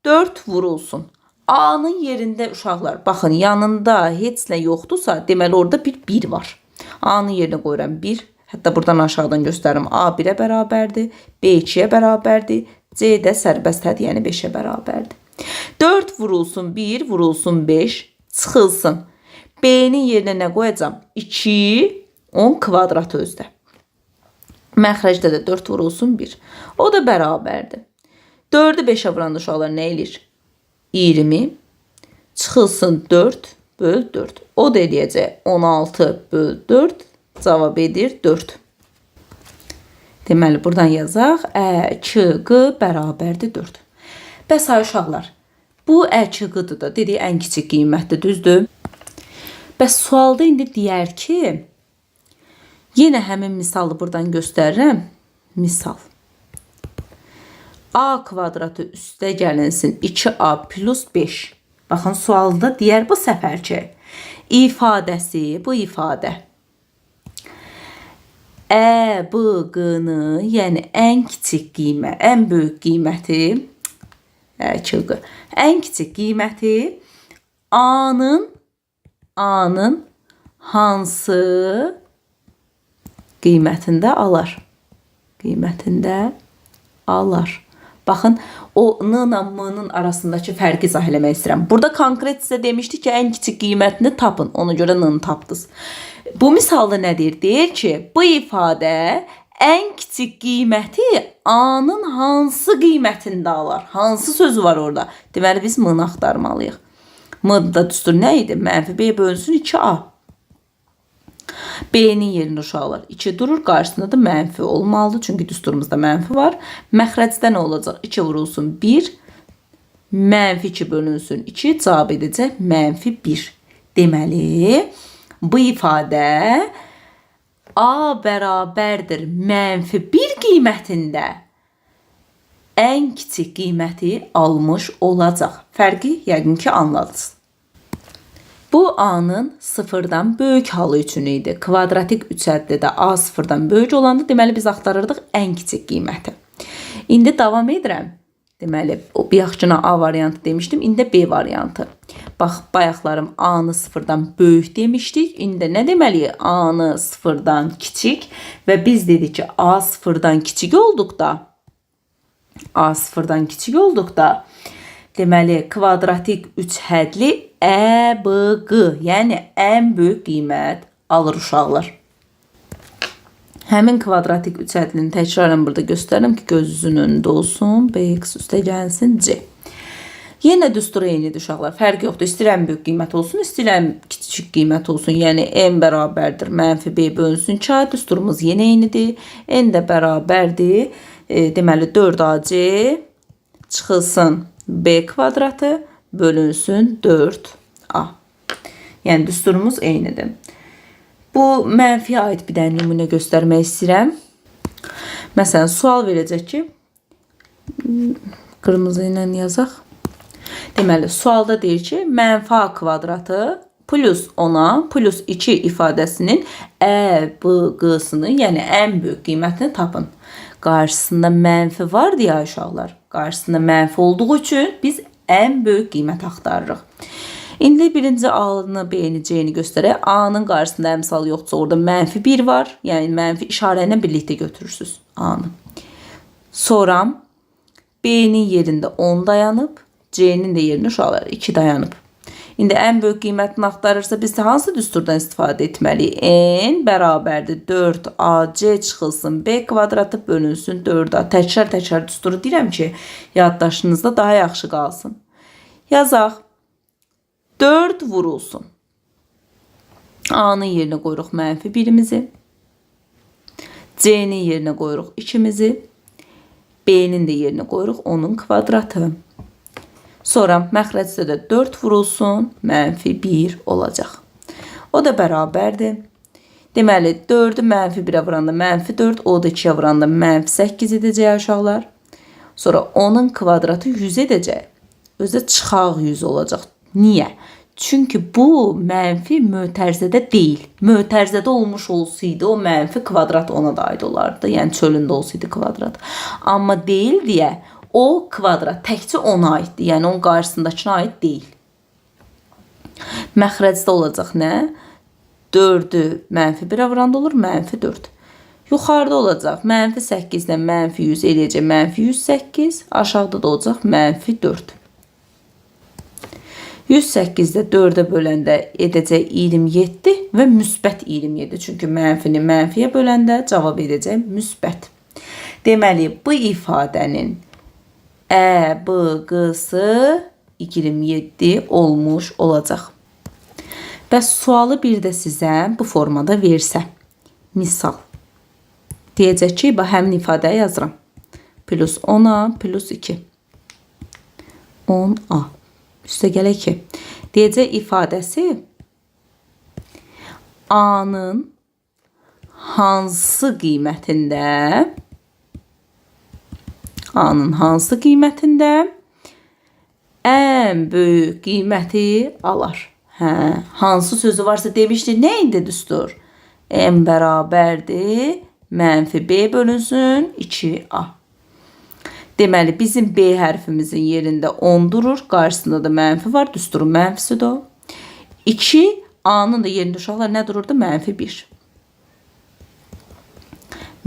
A: 4 vurulsun. A-nın yerində uşaqlar, baxın, yanında heç nə yoxdursa, deməli orada bir 1 var. A-nın yerinə qoyuram 1. Hətta buradan aşağıdan göstərim. A 1-ə bərabərdir, B 2-yə bərabərdir, C də sərbəstədir, yəni 5-ə bərabərdir. 4 vurulsun 1, vurulsun 5, çıxılsın. B-nin yerinə nə qoyacam? 2, 10 kvadratı özdə. Məxrəcdə də 4 vurulsun 1. O da bərabərdir. 4-ü 5-ə vuranda uşaqlar nə eləyir? 20 çıxılsın 4 böl 4. O da eləyəcək 16 böl 4 cavab edir 4. Deməli, buradan yazaq. Ə, Ç, Q bərabərdir 4. Bəs ay uşaqlar, bu Ə, Ç, Q-dır da, dedik ən kiçik qiymətdir, düzdür? Bəs sualda indi deyər ki, yenə həmin misalı buradan göstərirəm. Misal. A kvadratı üstə gəlinsin 2A plus 5. Baxın, sualda deyər bu səfər ki, ifadəsi, bu ifadə Ə, B, Q-nı, yəni ən kiçik qiymət, ən böyük qiyməti, ən kiçik qiyməti A-nın hansı qiymətində alar? Qiymətində alar. Baxın, o N-la M-nın arasındakı fərqi izah eləmək istəyirəm. Burada konkret sizə demişdik ki, ən kiçik qiymətini tapın. Ona görə N-ni tapdınız. Bu misalda nə deyir? Deyir ki, bu ifadə ən kiçik qiyməti A-nın hansı qiymətində alar? Hansı sözü var orada? Deməli, biz M-ni axtarmalıyıq. M-da düstur nə idi? Mənfi B bölünsün 2A. B-nin yerində uşaqlar 2 durur. Qarşısında da mənfi olmalıdır. Çünki düsturumuzda mənfi var. Məxrəcdə nə olacaq? 2 vurulsun 1. Mənfi 2 bölünsün 2. Cavab edəcək mənfi 1. Deməli, bu ifadə A bərabərdir mənfi 1 qiymətində ən kiçik qiyməti almış olacaq. Fərqi yəqin ki anladınız. Bu A-nın sıfırdan böyük halı üçün idi. Kvadratik üçədlidə A sıfırdan böyük olanda deməli biz axtarırdıq ən kiçik qiyməti. İndi davam edirəm. Deməli, o bayaqcına A variantı demişdim, indi B variantı. Bax, bayaqlarım A-nı sıfırdan böyük demişdik. İndi nə deməliyik? A-nı sıfırdan kiçik və biz dedik ki, A sıfırdan kiçik olduqda, deməli, kvadratik üçhədli EBQ, yəni ən böyük qiymət alır uşaqlar. Həmin kvadratik üçhədlini təkrarən burada göstərirəm ki, gözünüzün önündə olsun. BX üstə gəlsin C. Yenə düstur eynidir uşaqlar. Fərq yoxdur. İstəyirəm böyük qiymət olsun, istəyirəm kiçik qiymət olsun. Yəni n bərabərdir mənfi B bölünsün 2. Düsturumuz yenə eynidir. N də bərabərdir. Deməli 4AC çıxılsın B kvadratı bölünsün 4A. Yəni düsturumuz eynidir. Bu mənfiyə aid bir dənə nümunə göstərmək istəyirəm. Məsələn, sual verəcək ki, qırmızı ilə yazaq. Deməli, sualda deyir ki, mənfi A kvadratı plus 10-a plus 2 ifadəsinin EBQ-sını, yəni ən böyük qiymətini tapın. Qarşısında mənfi var deyə uşaqlar. Qarşısında mənfi olduğu üçün biz ən böyük qiymət axtarırıq. İndi birinci A-nı, B-ni, C-ni göstərək. A-nın qarşısında əmsal yoxdursa orada mənfi 1 var. Yəni mənfi işarə ilə birlikdə götürürsünüz A-nı. Sonra B-nin yerində 10 dayanıb, C-nin də yerində uşaqlar 2 dayanıb. İndi ən böyük qiymətini axtarırsa biz hansı düsturdan istifadə etməliyik? N bərabərdir 4AC çıxılsın B kvadratı bölünsün 4A. Təkrar düsturu deyirəm ki, yaddaşınızda daha yaxşı qalsın. Yazaq. 4 vurulsun. A-nın yerinə qoyuruq mənfi 1-imizi. C-nin yerinə qoyuruq 2-mizi. B-nin də yerinə qoyuruq onun kvadratı. Sonra məxrəcdə də 4 vurulsun, mənfi 1 olacaq. O da bərabərdir. Deməli, 4-ü mənfi 1-ə vuranda mənfi 4, o da 2-yə vuranda mənfi 8 edəcək uşaqlar. Sonra onun kvadratı 100 edəcək. Özdə çıxaq 100 olacaq. Niyə? Çünki bu mənfi mötərizədə deyil. Mötərizədə olmuş olsaydı o mənfi kvadrat ona da aid olardı. Yəni çölündə olsaydı kvadrat. Amma deyil deyə o kvadrat təkcə ona aiddir. Yəni onun qarşısındakına aid deyil. Məxrəcdə olacaq nə? 4-ü mənfi 1-ə vuranda olur mənfi 4. Yuxarıda olacaq mənfi 8 ilə mənfi 100 eləyəcək mənfi 108. Aşağıda da olacaq mənfi 4. 108-də 4-ə böləndə edəcək 27 və müsbət 27. Çünki mənfini mənfiyə böləndə cavab edəcək müsbət. Deməli, bu ifadənin EBQ-sı 27 olmuş olacaq. Bəs sualı bir də sizə bu formada versə. Misal. Deyəcək ki, həmin ifadəyə yazıram. Plus 10A plus 2. 10A. Üstə gələk ki, deyəcək ifadəsi A-nın hansı qiymətində ən böyük qiyməti alar. Hansı sözü varsa demişdi, nə indi düstur? N bərabərdir, mənfi B bölünsün 2A. Deməli, bizim B hərfimizin yerində 10 durur. Qarşısında da mənfi var. Düsturun mənfisidir o. 2, A-nın da yerində uşaqlar nə dururdu? Mənfi 1.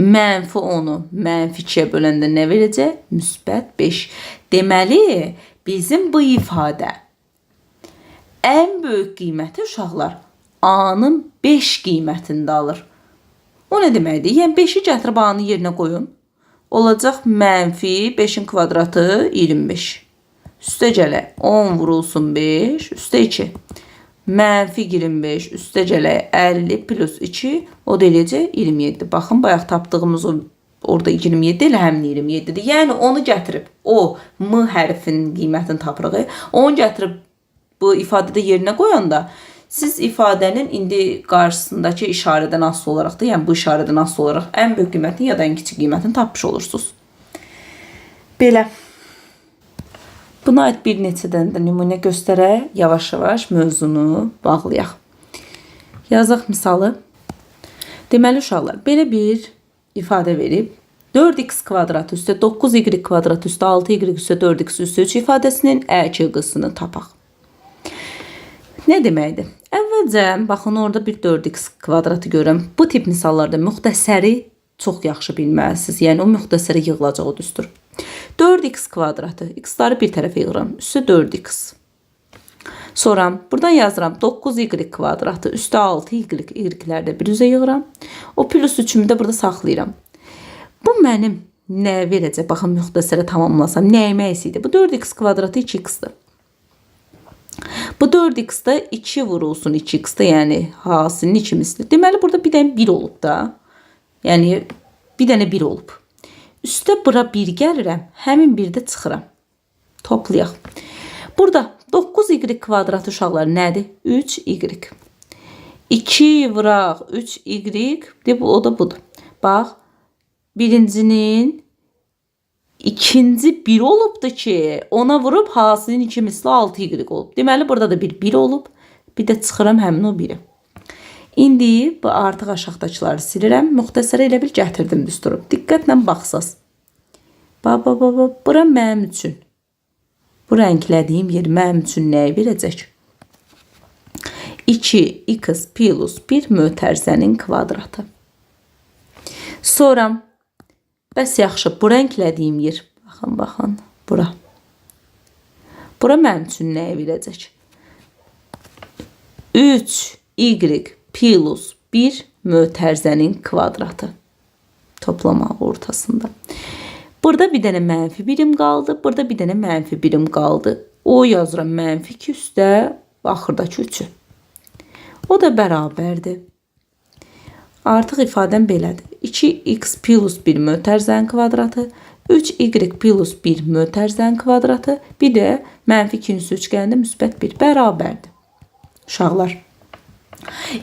A: Mənfi 10-u mənfi 2-yə böləndə nə verəcək? Müsbət 5. Deməli, bizim bu ifadə ən böyük qiyməti uşaqlar A-nın 5 qiymətində alır. O nə deməkdir? Yəni 5-i gətirib A-nın yerinə qoyun. Olacaq mənfi 5-in kvadratı 25. Üstə gələk 10 vurulsun 5, üstə 2. Mənfi 25, üstə gələk 50 plus 2, o da eləyəcək 27. Baxın, bayaq tapdığımız orada 27 ilə həmin 27-dir. Yəni onu gətirib, o M hərfinin qiymətini tapırıq. Onu gətirib bu ifadədə yerinə qoyanda, siz ifadənin indi qarşısındakı işarədən asılı olaraq da, yəni bu işarədən asılı olaraq ən böyük qiymətini ya da ən kiçik qiymətini tapmış olursunuz. Belə. Buna aid bir neçədən də nümunə göstərək, yavaş-yavaş mövzunu bağlayaq. Yazaq misalı. Deməli uşaqlar, belə bir ifadə verib 4x kvadrat üstə 9y kvadrat üstə 6y üstə 4x üstə 3 ifadəsinin ƏÇQ-sını tapaq. Nə deməkdir? Əvvəlcə, baxın, orada bir 4x kvadratı görürəm. Bu tip misallarda müxtəsəri çox yaxşı bilməlisiniz. Yəni, o müxtəsərə yığılacaq o düstur. 4x kvadratı, x-ları bir tərəfə yığıram, üstə 4x. Sonra, buradan yazıram 9y kvadratı, üstə 6y, y-ləri də bir üzə yığıram. O plus 3-ümü də burada saxlayıram. Bu mənim nə verəcək? Baxın, müxtəsərə tamamlasam, nəyimə idi? Bu 4x kvadratı 2x-dir. Bu 4x-də 2 vurulsun 2x-də, yəni hasinin 2 misli. Deməli, burada bir dənə 1 olub da. Yəni, bir dənə 1 olub. Üstə bura 1 gəlirəm, həmin 1-də çıxıram. Toplayaq. Burada 9y kvadrat uşaqlar nədir? 3y. 2 vuraq 3y, o da budur. Bax, birincinin İkinci 1 olubdur ki, ona vurub hasinin 2 misli 6y olub. Deməli, burada da bir 1 olub. Bir də çıxıram həmin o 1-i. İndi bu artıq aşağıdakıları silirəm. Müxtəsərə elə bil gətirdim düsturu. Diqqətlə baxsaz. Bura mənim üçün. Bu rənglədiyim yer mənim üçün nəyi verəcək? 2x plus 1 mötərizənin kvadratı. Sonra bəs yaxşı, bu rənglədiyim yer, baxın, bura. Bura mənim üçün nəyə verəcək? 3y plus 1 mötərizənin kvadratı. Toplama ortasında. Burada bir dənə mənfi birim qaldı, burada bir dənə mənfi birim qaldı. O yazıram mənfi 2 üstə, axırdakı 3-ü. O da bərabərdir. Artıq ifadəm belədir. 2x plus 1 mötərizənin kvadratı, 3y plus 1 mötərizənin kvadratı, bir də mənfi 2-nin üstə üçgənində müsbət 1 bərabərdir. Uşaqlar,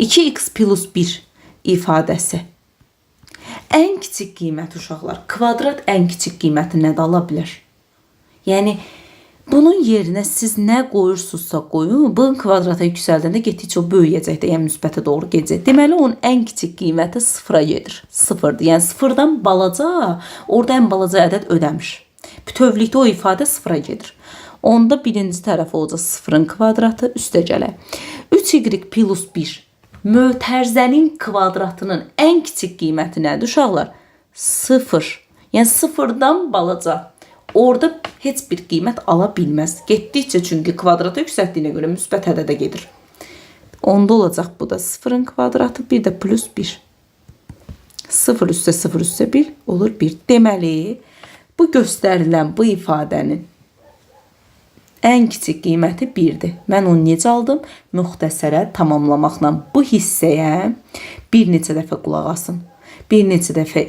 A: 2x plus 1 ifadəsi ən kiçik qiymət uşaqlar. Kvadrat ən kiçik qiyməti nədə ala bilər? Yəni, bunun yerinə siz nə qoyursunuzsa qoyun, bu kvadrata yüksəldəndə getdikcə o böyüyəcək də, yəni müsbətə doğru gedəcək. Deməli, onun ən kiçik qiyməti 0-a gedir. 0-dır. Yəni 0-dan balaca, orada ən balaca ədəd ödəmiş. Bütövlükdə o ifadə 0-a gedir. Onda birinci tərəf olacaq 0-ın kvadratı, üstə gələk. 3y plus 1 mötərizənin kvadratının ən kiçik qiyməti nədir uşaqlar? 0. Yəni 0-dan balaca. Orada heç bir qiymət ala bilməz. Getdikcə çünki kvadrata yüksəltdiyinə görə müsbət ədədə gedir. Onda olacaq bu da 0-ın kvadratı, bir də plus 1. 0 üstə 0 üstə 1 olur 1. Deməli, bu göstərilən bu ifadənin ən kiçik qiyməti 1-dir. Mən onu necə aldım? Müxtəsərə tamamlamaqla bu hissəyə bir neçə dəfə qulaq asın. Bir neçə dəfə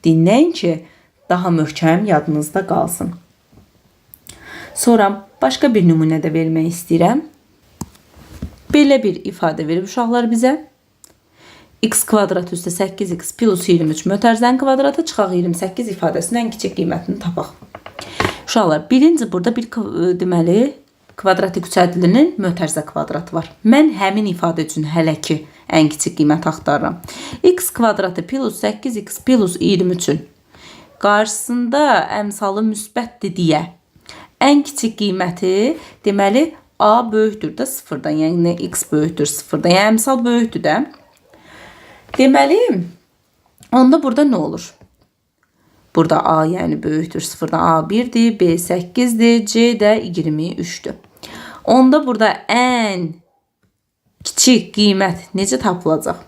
A: dinləyin ki, daha möhkəm yadınızda qalsın. Sonra başqa bir nümunə də vermək istəyirəm. Belə bir ifadə verib uşaqlar bizə. X kvadrat üstə 8x plus 23 mötərizənin kvadratı çıxaq 28 ifadəsinin ən kiçik qiymətini tapaq. Uşaqlar, birinci burada bir deməli kvadratik üçədlinin mötərizə kvadratı var. Mən həmin ifadə üçün hələ ki ən kiçik qiyməti axtarıram. X kvadratı plus 8x plus 23-ün qarşısında əmsalı müsbətdir deyə ən kiçik qiyməti deməli a böyükdür də 0-dan, yəni x böyükdür 0-dan, yəni əmsal böyükdür də. Deməli, onda burada nə olur? Burada a yəni böyükdür 0-dan, a 1-dir, b 8-dir, c də 23-dür. Onda burada ən kiçik qiymət necə tapılacaq?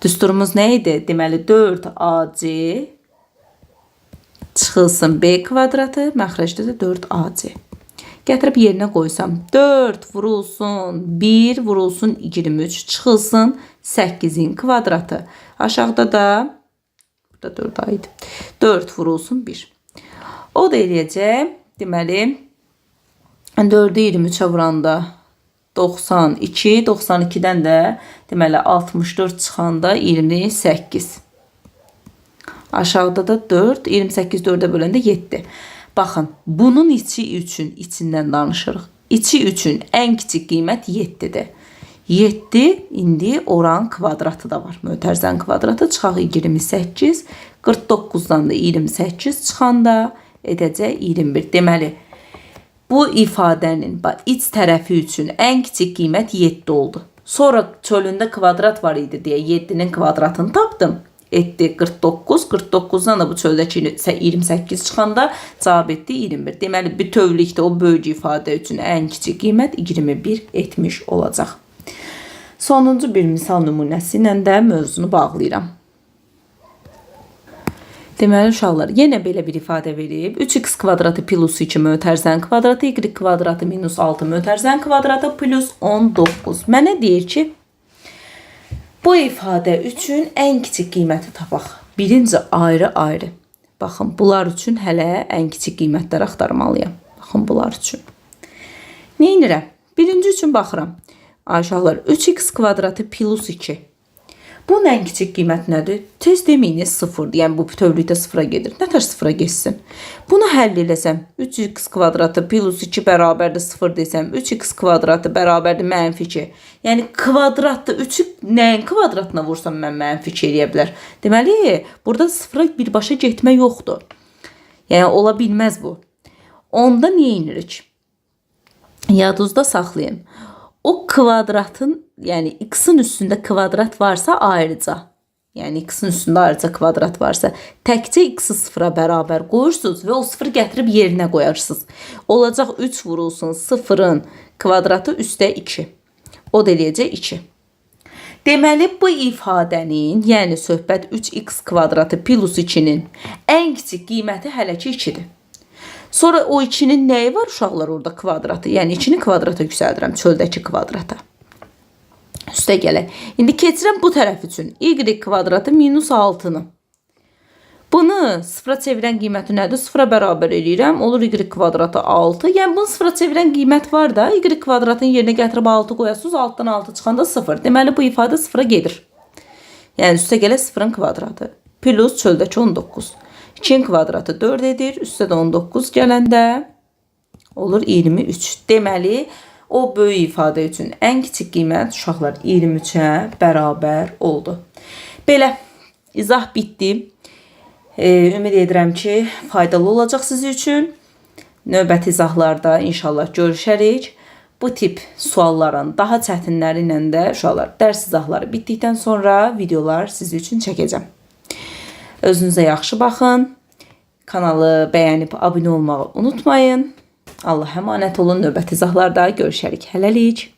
A: Düsturumuz nə idi? Deməli 4ac çıxılsın b kvadratı, məxrəcdə də 4ac. Gətirib yerinə qoysam 4 vurulsun 1 vurulsun 23 çıxılsın 8-in kvadratı. Aşağıda da burada 4 aydı. 4 vurulsun 1. O da eləyəcək. Deməli 4-ü 23-ə vuranda 92, 92-dən də deməli 64 çıxanda 28. Aşağıda da 4, 28 4-ə böləndə 7. Baxın, bunun içi üçün içindən danışırıq. İçi üçün ən kiçik qiymət 7-dir. 7 indi oranın kvadratı da var. Mötərizənin kvadratı çıxaq 28, 49-dan da 28 çıxanda edəcək 21. Deməli, bu ifadənin iç tərəfi üçün ən kiçik qiymət 7 oldu. Sonra çölündə kvadrat var idi deyə 7-nin kvadratını tapdım. Etdi 49, 49-dan da bu çöldəki 28 çıxanda cavab etdi 21. Deməli, bütövlükdə o böyük ifadə üçün ən kiçik qiymət 21 etmiş olacaq. Sonuncu bir misal nümunəsi ilə də mövzunu bağlayıram. Deməli, uşaqlar, yenə belə bir ifadə verib. 3x kvadratı plus 2 mötərizənin kvadratı, y kvadratı minus 6 mötərizənin kvadratı plus 19. Mənə deyir ki, bu ifadə üçün ən kiçik qiyməti tapaq. Birinci ayrı-ayrı. Baxın, bunlar üçün hələ ən kiçik qiymətləri axtarmalıyam. Baxın, bunlar üçün. Nə edirəm? Birinci üçün baxıram. Uşaqlar, 3x kvadratı plus 2. Bunun ən kiçik qiymət nədir? Tez deməyiniz 0-dır. Yəni, bu bütövlükdə 0-a gedir. Nətər 0-a geçsin? Bunu həll eləsəm, 3x kvadratı plus 2 bərabərdir 0 desəm, 3x kvadratı bərabərdir mənfi 2. Yəni, kvadratda 3-ü nəyin kvadratına vursam mən mənfi 2 eləyə bilər? Deməli, burada 0-a birbaşa getmə yoxdur. Yəni, ola bilməz bu. Onda niyə inirik? Yadınızda saxlayın. O kvadratın, yəni x-in üstündə kvadrat varsa ayrıca, yəni x-in üstündə ayrıca kvadrat varsa, təkcə x-i 0-a bərabər qoyursunuz və o 0-ı gətirib yerinə qoyarsınız. Olacaq 3 vurulsun 0-ın kvadratı üstə 2. O da eləyəcək 2. Deməli, bu ifadənin, yəni söhbət 3x kvadratı plus 2-nin ən kiçik qiyməti hələ ki 2-dir. Sonra o 2-nin nəyi var uşaqlar orada kvadratı? Yəni 2-ni kvadrata yüksəldirəm, çöldəki kvadrata. Üstə gələk. İndi keçirəm bu tərəf üçün. Y kvadratı minus 6-nı. Bunu 0-a çevirən qiyməti nədir? 0-a bərabər eləyirəm. Olur y kvadratı 6. Yəni bunu 0-a çevirən qiymət var da. Y kvadratın yerinə gətirib 6 qoyasınız. 6-dan 6 çıxanda 0. Deməli bu ifadə 0-a gedir. Yəni üstə gələk 0-ın kvadratı. Plus çöldəki 19. 2-nin kvadratı 4 edir. Üstə də 19 gələndə olur 23. Deməli, o böyük ifadə üçün ən kiçik qiymət uşaqlar 23-ə bərabər oldu. Belə, izah bitdi. Ümid edirəm ki, faydalı olacaq sizin üçün. Növbəti izahlarda inşallah görüşərik. Bu tip sualların daha çətinləri ilə də uşaqlar dərs izahları bitdikdən sonra videolar sizin üçün çəkəcəm. Özünüzə yaxşı baxın. Kanalı bəyənib abunə olmağı unutmayın. Allah əmanət olun. Növbəti izahlarda görüşərik. Hələlik.